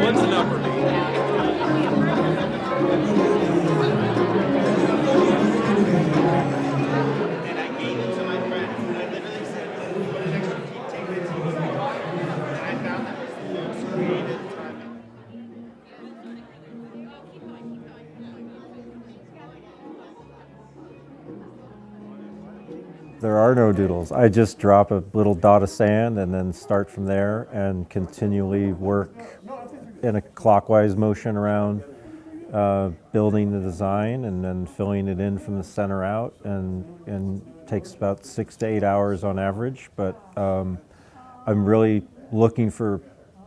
What's enough for me? There are no doodles. I just drop a little dot of sand and then start from there and continually work in a clockwise motion around building the design and then filling it in from the center out, and takes about 6 to 8 hours on average. But I'm really looking for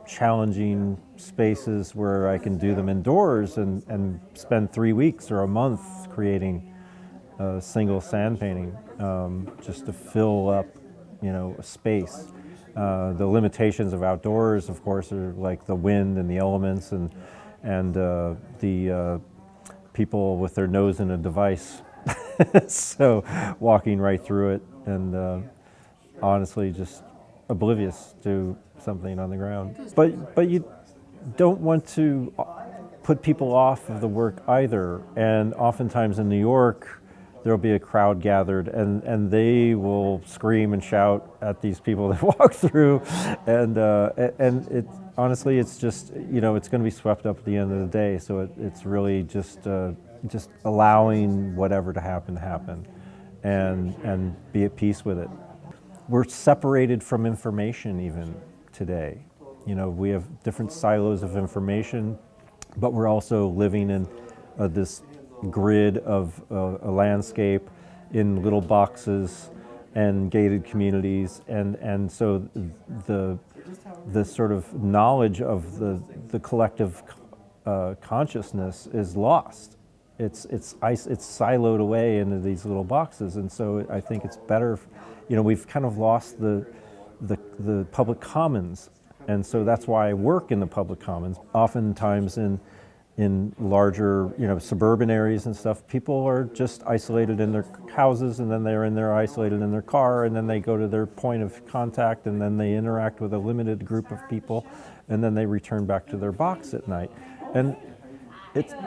challenging spaces where I can do them indoors and spend 3 weeks or a month creating a single sand painting, just to fill up, a space. The limitations of outdoors, of course, are like the wind and the elements and the people with their nose in a device. So walking right through it and honestly just oblivious to something on the ground. But you don't want to put people off of the work either. And oftentimes in New York, there'll be a crowd gathered and they will scream and shout at these people that walk through, and it honestly, it's just, it's going to be swept up at the end of the day. So it's really just allowing whatever to happen and be at peace with it. We're separated from information even today. We have different silos of information, but we're also living in this grid of a landscape in little boxes and gated communities, and so the sort of knowledge of the collective consciousness is lost. It's siloed away into these little boxes, and so I think it's better. We've kind of lost the public commons, and so that's why I work in the public commons. Oftentimes in larger, suburban areas and stuff, people are just isolated in their houses, and then they're in there isolated in their car, and then they go to their point of contact, and then they interact with a limited group of people, and then they return back to their box at night. And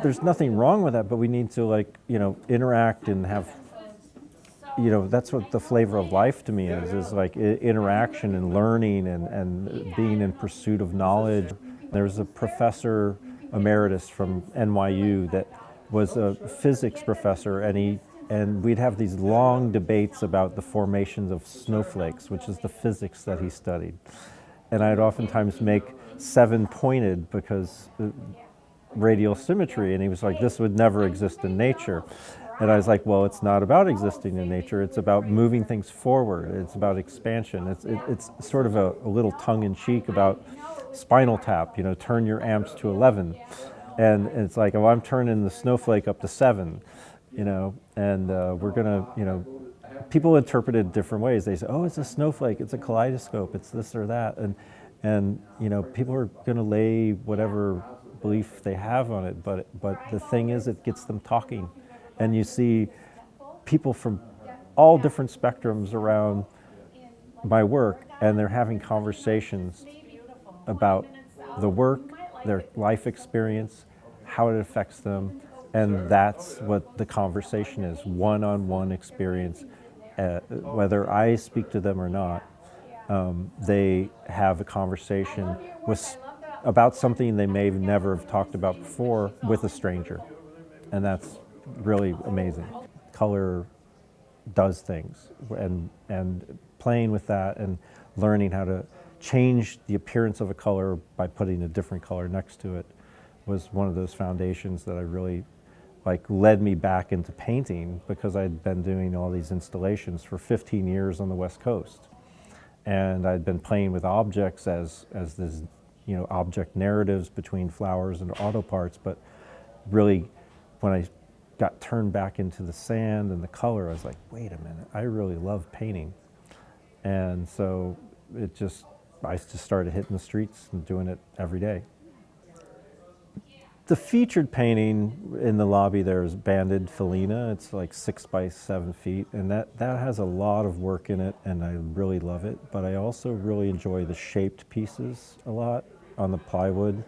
there's nothing wrong with that, but we need to interact and have, that's what the flavor of life to me is like interaction and learning and being in pursuit of knowledge. There's a professor emeritus from NYU that was a physics professor, and we'd have these long debates about the formations of snowflakes, which is the physics that he studied. And I'd oftentimes make 7-pointed because radial symmetry, and he was like, this would never exist in nature. And I was like, well, it's not about existing in nature, it's about moving things forward, it's about expansion. It's sort of a little tongue-in-cheek about Spinal Tap, turn your amps to 11. And it's like, oh, I'm turning the snowflake up to 7, and we're gonna, people interpret it different ways. They say, oh, it's a snowflake, it's a kaleidoscope, it's this or that. And people are gonna lay whatever belief they have on it, but the thing is, it gets them talking. And you see people from all different spectrums around my work, and they're having conversations about the work, their life experience, how it affects them, and that's what the conversation is, one-on-one experience. Whether I speak to them or not, they have a conversation about something they may never have talked about before with a stranger, and that's really amazing. Color does things, and playing with that and learning how to change the appearance of a color by putting a different color next to it was one of those foundations that I really led me back into painting, because I'd been doing all these installations for 15 years on the West Coast, and I'd been playing with objects as this, object narratives between flowers and auto parts. But really, when I got turned back into the sand and the color, I was like, wait a minute, I really love painting. And so I just started hitting the streets and doing it every day. The featured painting in the lobby there is Banded Felina. It's like 6 by 7 feet, and that has a lot of work in it, and I really love it. But I also really enjoy the shaped pieces a lot on the plywood,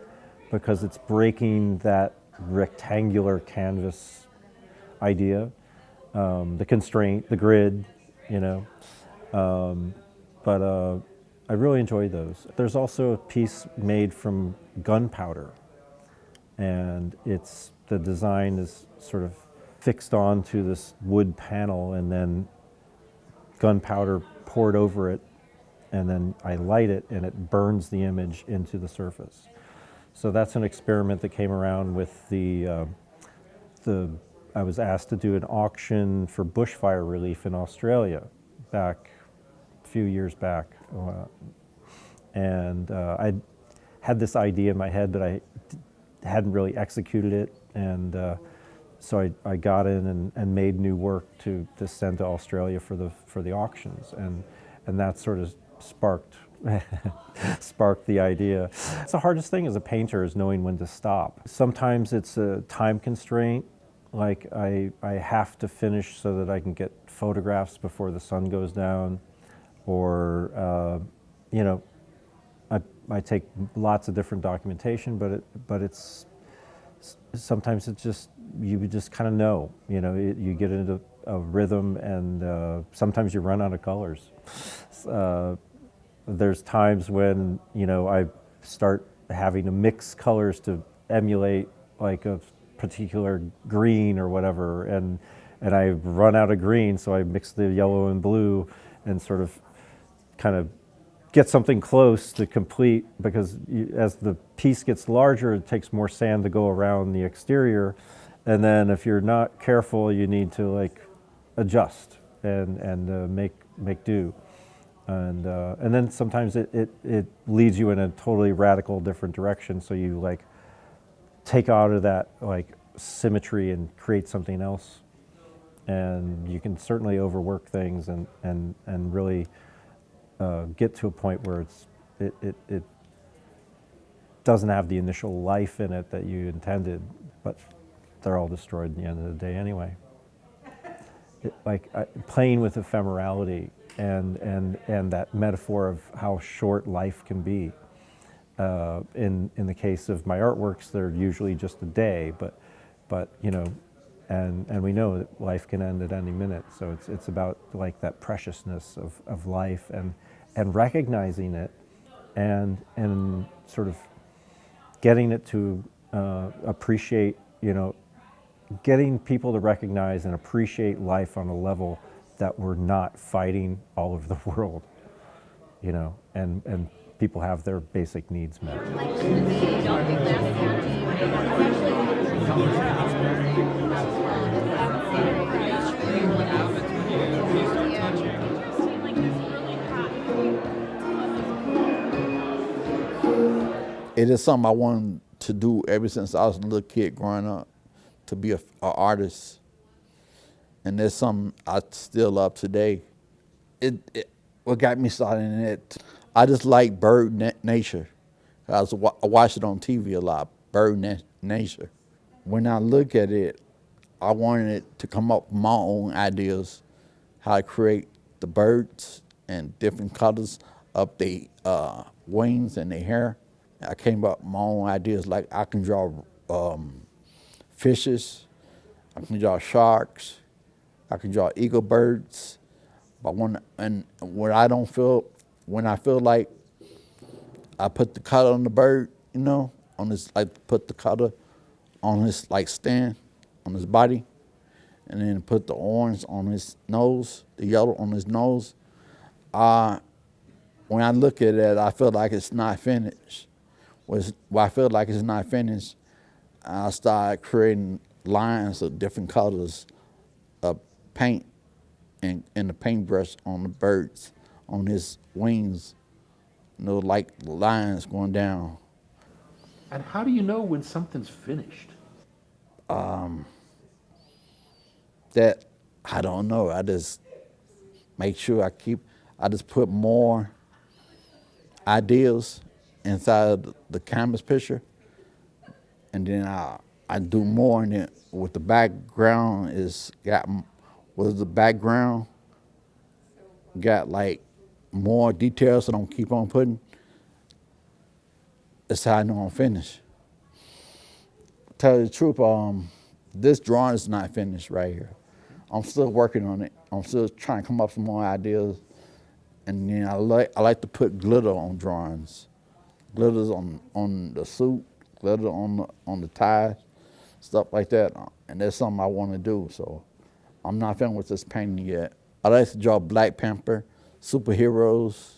because it's breaking that rectangular canvas idea, the constraint, the grid, you know. But I really enjoy those. There's also a piece made from gunpowder, and the design is sort of fixed onto this wood panel, and then gunpowder poured over it, and then I light it and it burns the image into the surface. So that's an experiment that came around with I was asked to do an auction for bushfire relief in Australia back a few years back. And I had this idea in my head, but I hadn't really executed it. And so I got in and made new work to send to Australia for the auctions. And that sort of sparked the idea. It's the hardest thing as a painter, is knowing when to stop. Sometimes it's a time constraint, like I have to finish so that I can get photographs before the sun goes down, or you know, I take lots of different documentation, but it's sometimes it's just, you just kind of know, you know, you get into a rhythm, and sometimes you run out of colors. There's times when, you know, I start having to mix colors to emulate like a particular green or whatever, and I run out of green, so I mix the yellow and blue and sort of kind of get something close to complete, because as the piece gets larger, it takes more sand to go around the exterior, and then if you're not careful, you need to like adjust and make do. And then sometimes it leads you in a totally radical different direction, so you like take out of that like symmetry and create something else. And you can certainly overwork things and really get to a point where it doesn't have the initial life in it that you intended, but they're all destroyed in the end of the day anyway. Playing with ephemerality and that metaphor of how short life can be. In the case of my artworks, they're usually just a day, but you know, and we know that life can end at any minute. So it's about like that preciousness of life and recognizing it and sort of getting it to appreciate, you know, getting people to recognize and appreciate life on a level that we're not fighting all over the world, you know, and people have their basic needs met. It is something I wanted to do ever since I was a little kid growing up, to be an artist. And there's something I still love today. What got me started in it, I just like bird nature. I watch it on TV a lot, bird nature. When I look at it, I wanted it to come up with my own ideas, how to create the birds and different colors of their wings and their hair. I came up with my own ideas, like I can draw fishes, I can draw sharks, I can draw eagle birds. But when I feel like I put the color on the bird, you know, on his, like put the color on his like stand, on his body, and then put the orange on his nose, the yellow on his nose. When I look at it, I feel like it's not finished. When I feel like it's not finished, I start creating lines of different colors of paint and the paintbrush on the birds, on his wings, you know, like lines going down. And how do you know when something's finished? That, I don't know. I just make sure I just put more ideas inside the canvas picture, and then I do more in it. With the background is got with the background got like more details that I'm keep on putting. That's how I know I'm finished. Tell you the truth, this drawing is not finished right here. I'm still working on it. I'm still trying to come up with some more ideas. And then I like to put glitter on drawings. Glitters on the suit, glitter on the ties, stuff like that. And that's something I want to do. So I'm not finished with this painting yet. I like to draw Black Panther, superheroes,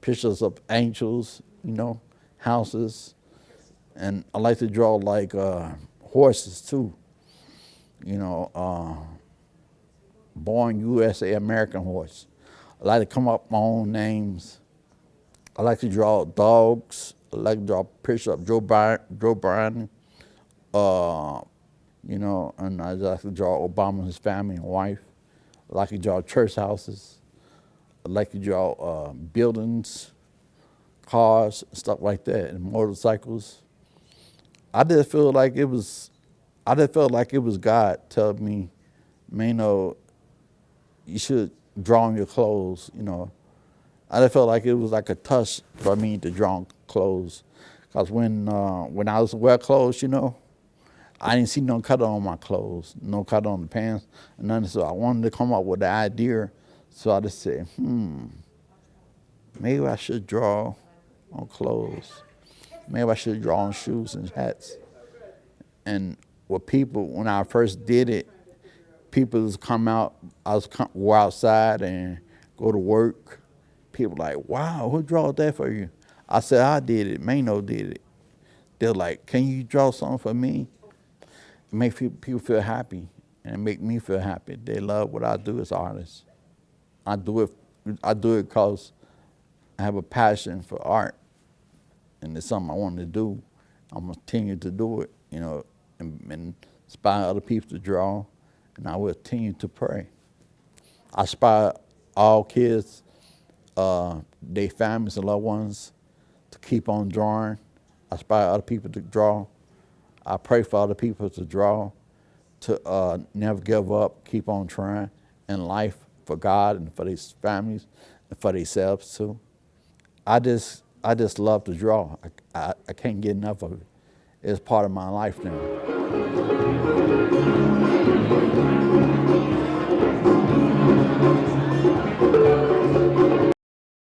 pictures of angels, houses. And I like to draw like horses too. Born USA American horse. I like to come up with my own names. I like to draw dogs. I like to draw pictures of Joe Biden. And I like to draw Obama and his family and wife. I like to draw church houses. I like to draw buildings, cars, stuff like that, and motorcycles. I just felt like it was God telling me, man, you should draw on your clothes, I just felt like it was like a touch for me to draw on clothes. Because when I was wear clothes, I didn't see no cut on my clothes, no cut on the pants, and nothing. So I wanted to come up with the idea. So I just said, maybe I should draw on clothes. Maybe I should draw on shoes and hats. And with people, when I first did it, people would come out, go outside and go to work. People like, wow, who drew that for you? I said, I did it, Mano did it. They're like, can you draw something for me? It makes people feel happy, and it make me feel happy. They love what I do as an artist. I do it because I have a passion for art, and it's something I want to do. I'm going to continue to do it, and inspire other people to draw, and I will continue to pray. I inspire all kids, their families and loved ones to keep on drawing. I inspire other people to draw. I pray for other people to draw, to never give up, keep on trying in life for God and for their families and for themselves too. I just love to draw. I can't get enough of it. It's part of my life now.